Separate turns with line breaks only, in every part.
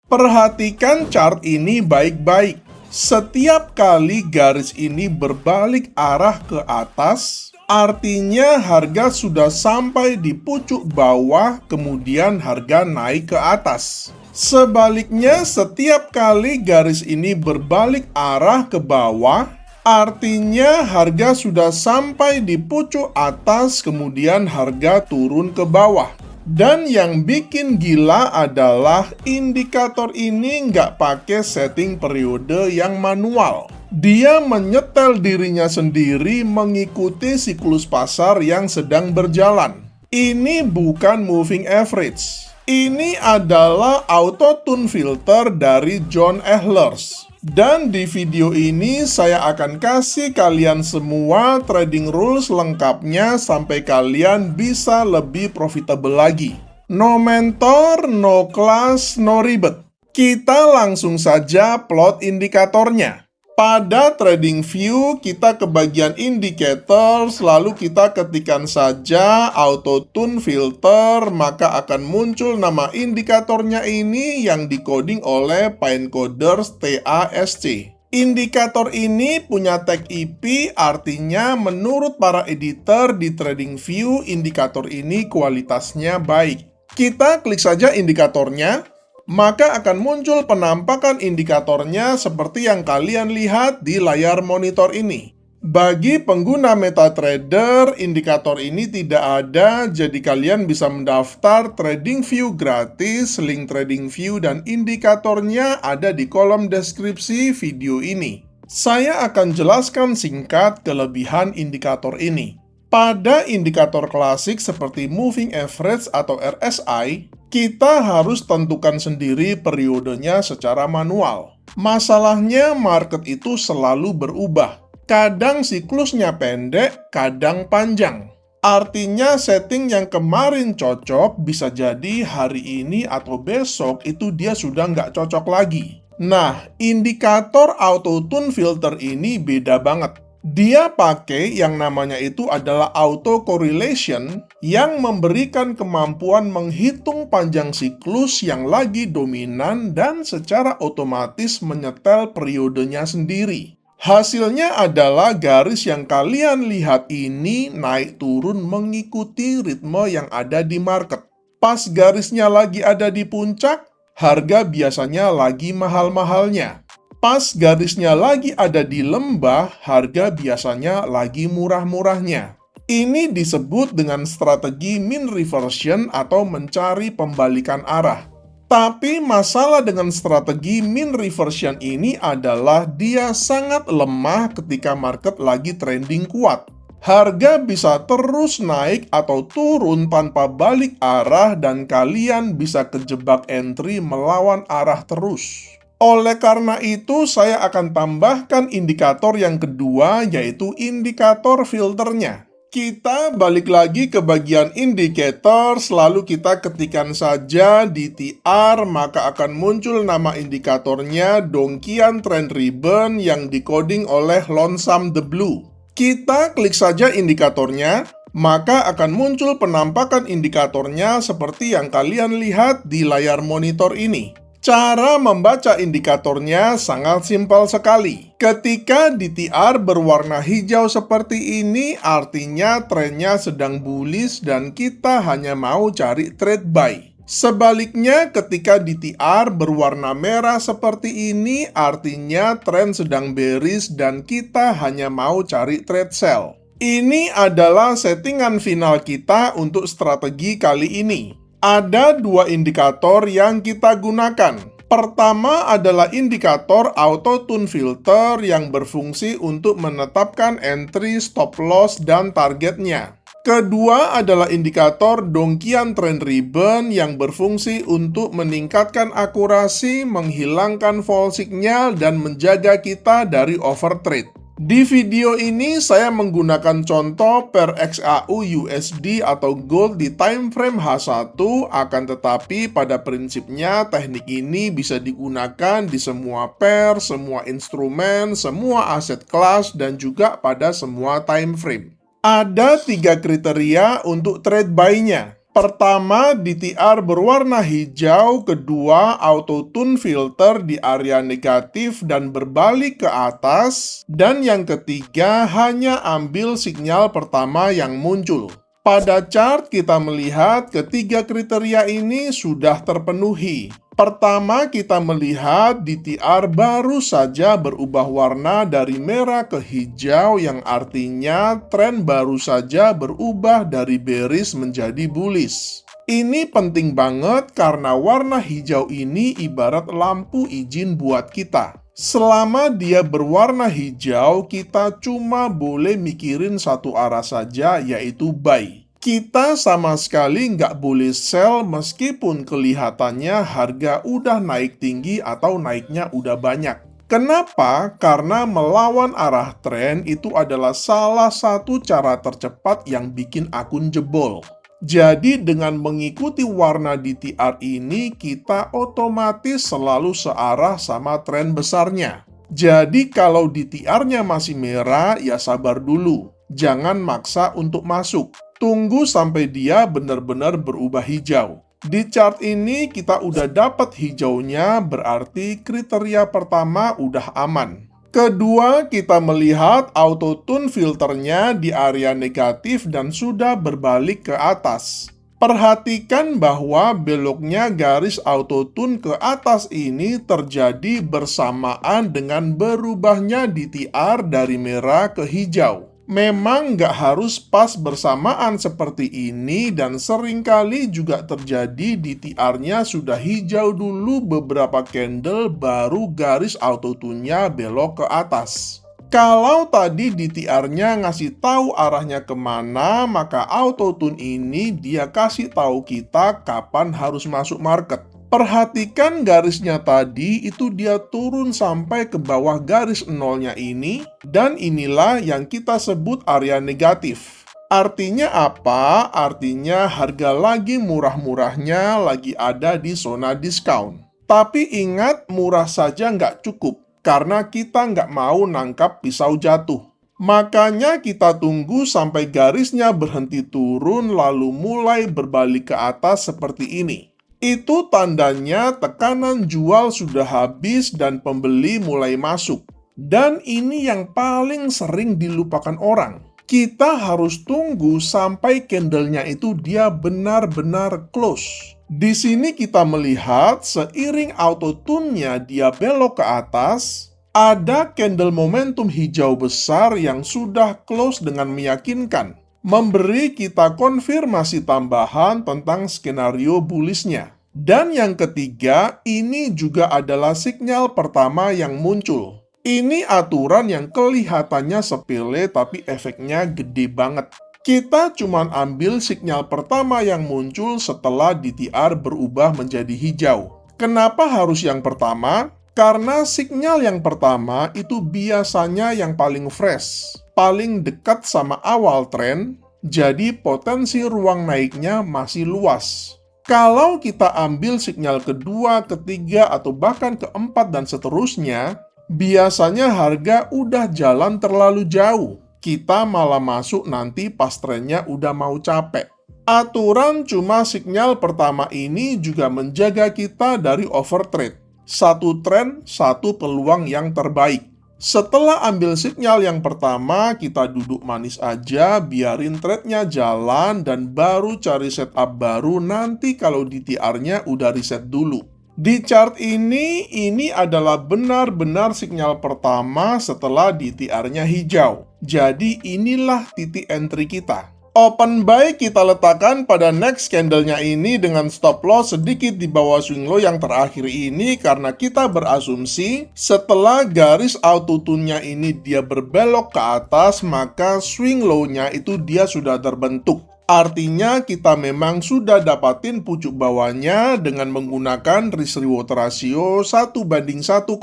Perhatikan chart ini baik-baik. Setiap kali garis ini berbalik arah ke atas, artinya harga sudah sampai di pucuk bawah, kemudian harga naik ke atas. Sebaliknya, setiap kali garis ini berbalik arah ke bawah, artinya harga sudah sampai di pucuk atas, kemudian harga turun ke bawah. Dan yang bikin gila adalah indikator ini nggak pakai setting periode yang manual. Dia menyetel dirinya sendiri mengikuti siklus pasar yang sedang berjalan. Ini bukan moving average. Ini adalah auto tune filter dari John Ehlers. Dan di video ini saya akan kasih kalian semua trading rules lengkapnya sampai kalian bisa lebih profitable lagi. No mentor, no class, no ribet. Kita langsung saja plot indikatornya. Pada TradingView, kita ke bagian indicators, lalu kita ketikkan saja auto tune filter, maka akan muncul nama indikatornya ini yang dikoding oleh Pinecoders TASC. Indikator ini punya tag IP, artinya menurut para editor di TradingView, indikator ini kualitasnya baik. Kita klik saja indikatornya, maka akan muncul penampakan indikatornya seperti yang kalian lihat di layar monitor ini. Bagi pengguna MetaTrader, indikator ini tidak ada, jadi kalian bisa mendaftar TradingView gratis. Link TradingView dan indikatornya ada di kolom deskripsi video ini. Saya akan jelaskan singkat kelebihan indikator ini. Pada indikator klasik seperti Moving Average atau RSI, kita harus tentukan sendiri periodenya secara manual. Masalahnya market itu selalu berubah. Kadang siklusnya pendek, kadang panjang. Artinya setting yang kemarin cocok bisa jadi hari ini atau besok itu dia sudah nggak cocok lagi. Nah, indikator auto tune filter ini beda banget. Dia pakai yang namanya itu adalah auto correlation yang memberikan kemampuan menghitung panjang siklus yang lagi dominan dan secara otomatis menyetel periodenya sendiri. Hasilnya adalah garis yang kalian lihat ini naik turun mengikuti ritme yang ada di market. Pas garisnya lagi ada di puncak, harga biasanya lagi mahal-mahalnya. Pas garisnya lagi ada di lembah, harga biasanya lagi murah-murahnya. Ini disebut dengan strategi mean reversion atau mencari pembalikan arah. Tapi masalah dengan strategi mean reversion ini adalah dia sangat lemah ketika market lagi trending kuat. Harga bisa terus naik atau turun tanpa balik arah dan kalian bisa kejebak entry melawan arah terus. Oleh karena itu, saya akan tambahkan indikator yang kedua, yaitu indikator filternya. Kita balik lagi ke bagian indicators, lalu kita ketikkan saja DTR, maka akan muncul nama indikatornya Donchian Trend Ribbon yang dikoding oleh Lonesome the Blue. Kita klik saja indikatornya, maka akan muncul penampakan indikatornya seperti yang kalian lihat di layar monitor ini. Cara membaca indikatornya sangat simpel sekali. Ketika DTR berwarna hijau seperti ini, artinya trennya sedang bullish dan kita hanya mau cari trade buy. Sebaliknya, ketika DTR berwarna merah seperti ini, artinya tren sedang bearish dan kita hanya mau cari trade sell. Ini adalah settingan final kita untuk strategi kali ini. Ada dua indikator yang kita gunakan. Pertama adalah indikator auto tune filter yang berfungsi untuk menetapkan entry, stop loss, dan targetnya. Kedua adalah indikator Donchian Trend Ribbon yang berfungsi untuk meningkatkan akurasi, menghilangkan fall signal, dan menjaga kita dari overtrade. Di video ini saya menggunakan contoh per XAU USD atau gold di time frame H1, akan tetapi pada prinsipnya teknik ini bisa digunakan di semua pair, semua instrumen, semua aset kelas, dan juga pada semua time frame. Ada 3 kriteria untuk trade buy-nya. Pertama, DTR berwarna hijau, kedua, auto tune filter di area negatif dan berbalik ke atas, dan yang ketiga hanya ambil sinyal pertama yang muncul. Pada chart kita melihat ketiga kriteria ini sudah terpenuhi. Pertama, kita melihat DTR baru saja berubah warna dari merah ke hijau, yang artinya tren baru saja berubah dari bearish menjadi bullish. Ini penting banget karena warna hijau ini ibarat lampu izin buat kita. Selama dia berwarna hijau, kita cuma boleh mikirin satu arah saja, yaitu buy. Kita sama sekali nggak boleh sell meskipun kelihatannya harga udah naik tinggi atau naiknya udah banyak. Kenapa? Karena melawan arah tren itu adalah salah satu cara tercepat yang bikin akun jebol. Jadi dengan mengikuti warna DTR ini, kita otomatis selalu searah sama tren besarnya. Jadi kalau DTR-nya masih merah, ya sabar dulu. Jangan maksa untuk masuk. Tunggu sampai dia benar-benar berubah hijau. Di chart ini kita udah dapat hijaunya, berarti kriteria pertama udah aman. Kedua, kita melihat auto tune filternya di area negatif dan sudah berbalik ke atas. Perhatikan bahwa beloknya garis auto tune ke atas ini terjadi bersamaan dengan berubahnya DTR dari merah ke hijau. Memang nggak harus pas bersamaan seperti ini, dan seringkali juga terjadi DTR-nya sudah hijau dulu beberapa candle baru garis auto tune-nya belok ke atas. Kalau tadi DTR-nya ngasih tahu arahnya kemana, maka auto tune ini dia kasih tahu kita kapan harus masuk market. Perhatikan garisnya tadi, itu dia turun sampai ke bawah garis nolnya ini, dan inilah yang kita sebut area negatif. Artinya apa? Artinya harga lagi murah-murahnya lagi ada di zona diskon. Tapi ingat, murah saja nggak cukup, karena kita nggak mau nangkap pisau jatuh. Makanya kita tunggu sampai garisnya berhenti turun lalu mulai berbalik ke atas seperti ini. Itu tandanya tekanan jual sudah habis dan pembeli mulai masuk. Dan ini yang paling sering dilupakan orang. Kita harus tunggu sampai candlenya itu dia benar-benar close. Di sini kita melihat seiring auto tune-nya dia belok ke atas, ada candle momentum hijau besar yang sudah close dengan meyakinkan, memberi kita konfirmasi tambahan tentang skenario bullish-nya. Dan yang ketiga, ini juga adalah sinyal pertama yang muncul. Ini aturan yang kelihatannya sepele tapi efeknya gede banget. Kita cuma ambil sinyal pertama yang muncul setelah DTR berubah menjadi hijau. Kenapa harus yang pertama? Karena sinyal yang pertama itu biasanya yang paling fresh, paling dekat sama awal tren, jadi potensi ruang naiknya masih luas. Kalau kita ambil sinyal kedua, ketiga, atau bahkan keempat dan seterusnya, biasanya harga udah jalan terlalu jauh. Kita malah masuk nanti pas trennya udah mau capek. Aturan cuma sinyal pertama ini juga menjaga kita dari overtrade. Satu tren, satu peluang yang terbaik. Setelah ambil sinyal yang pertama, kita duduk manis aja, biarin trade-nya jalan, dan baru cari setup baru nanti kalau DTR-nya udah reset dulu. Di chart ini adalah benar-benar sinyal pertama setelah DTR-nya hijau. Jadi inilah titik entry kita. Open buy kita letakkan pada next candle-nya ini dengan stop loss sedikit di bawah swing low yang terakhir ini, karena kita berasumsi setelah garis auto tune-nya ini dia berbelok ke atas, maka swing low-nya itu dia sudah terbentuk. Artinya kita memang sudah dapatin pucuk bawahnya dengan menggunakan risk reward ratio 1:1,5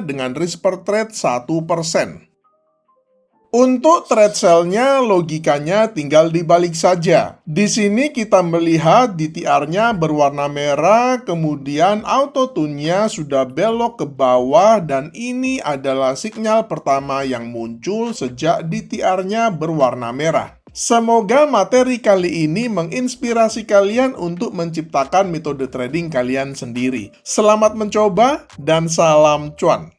dengan risk per trade 1%. Untuk trade sell-nya, logikanya tinggal dibalik saja. Di sini kita melihat DTR-nya berwarna merah, kemudian auto tune-nya sudah belok ke bawah, dan ini adalah sinyal pertama yang muncul sejak DTR-nya berwarna merah. Semoga materi kali ini menginspirasi kalian untuk menciptakan metode trading kalian sendiri. Selamat mencoba dan salam cuan!